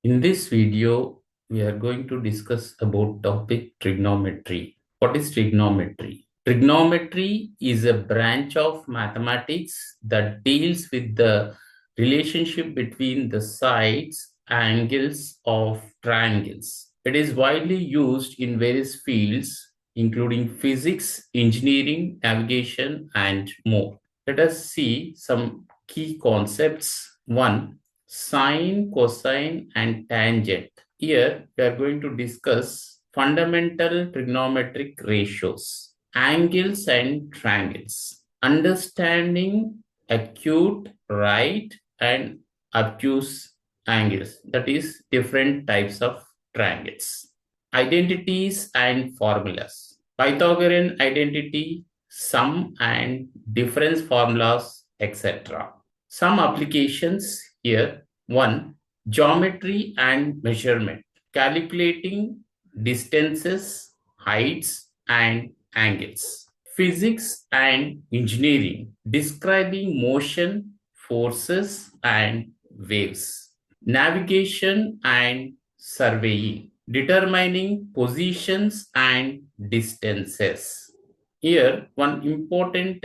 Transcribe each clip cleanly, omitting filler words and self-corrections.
In this video, we are going to discuss about topic trigonometry. What is trigonometry? Trigonometry is a branch of mathematics that deals with the relationship between the sides, angles of triangles. It is widely used in various fields, including physics, engineering, navigation, and more. Let us see some key concepts. One, sine, cosine, and tangent. Here, we are going to discuss fundamental trigonometric ratios, angles and triangles, understanding acute, right, and obtuse angles, that is, different types of triangles, identities and formulas, Pythagorean identity, sum and difference formulas, etc. Some applications here. One, geometry and measurement, calculating distances, heights, and angles. Physics and engineering, describing motion, forces, and waves. Navigation and surveying, determining positions and distances. Here, one important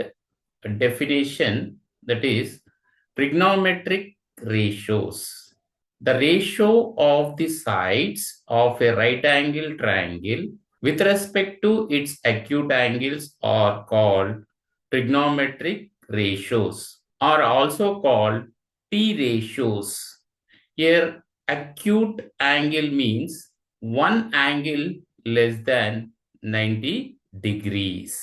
definition, that is trigonometric ratios. The ratio of the sides of a right angle triangle with respect to its acute angles are called trigonometric ratios, are also called T ratios. Here, acute angle means one angle less than 90 degrees.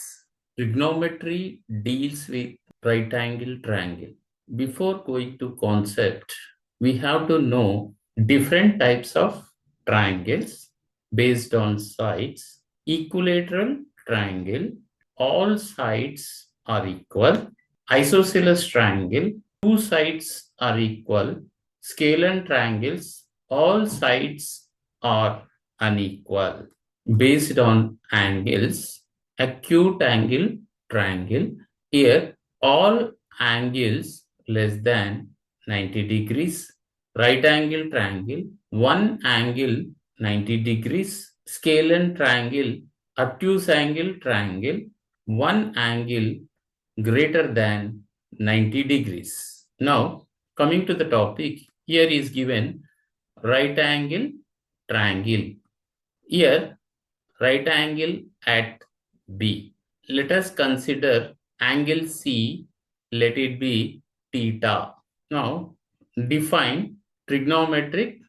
Trigonometry deals with right angle triangle. Before going to concept, we have to know different types of triangles based on sides. Equilateral triangle, all sides are equal. Isosceles triangle, two sides are equal. Scalar triangles, all sides are unequal. Based on angles, acute angle triangle, here all angles less than 90 degrees. Right angle triangle, one angle 90 degrees. Scalar triangle, obtuse angle triangle, one angle greater than 90 degrees. Now, coming to the topic, here is given right angle triangle. Here, right angle at B. Let us consider angle C, let it be theta. Now, define trigonometric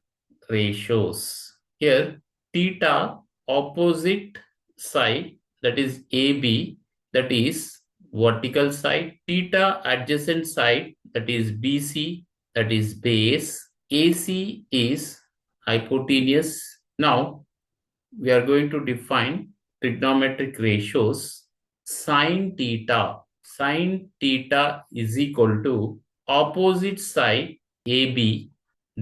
ratios. Here, theta opposite side, that is AB, that is vertical side. Theta adjacent side, that is BC, that is base. AC is hypotenuse. Now, we are going to define trigonometric ratios. Sine theta. Sine theta is equal to opposite side AB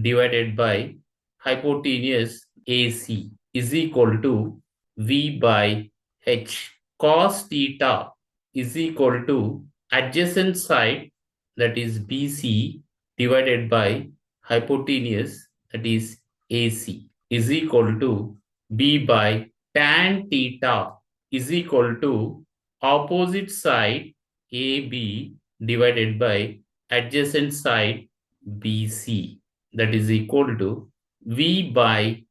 divided by hypotenuse AC is equal to V by H. Cos theta is equal to adjacent side, that is BC, divided by hypotenuse, that is AC, is equal to B by tan theta is equal to opposite side AB divided by adjacent side BC, that is equal to V by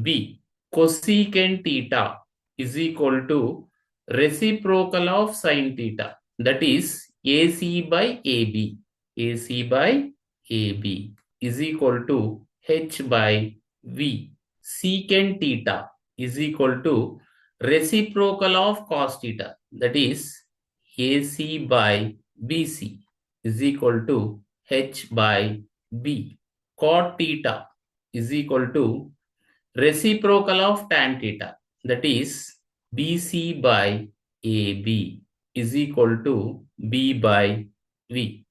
B. Cosecant theta is equal to reciprocal of sin theta, that is AC by AB. AC by AB is equal to H by V. Secant theta is equal to reciprocal of cos theta, that is AC by BC is equal to H by B. Cot theta is equal to reciprocal of tan theta, that is BC by AB is equal to B by V.